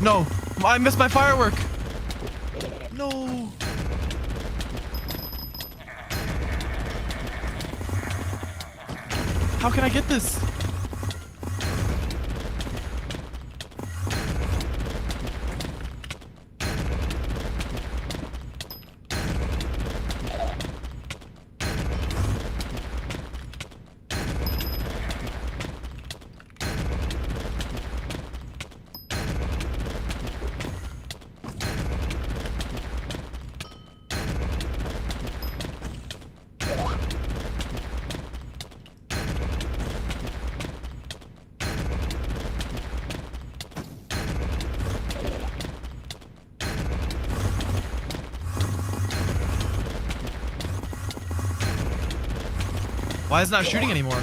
No, I missed my firework. No. How can I get this? Why is it not shooting anymore?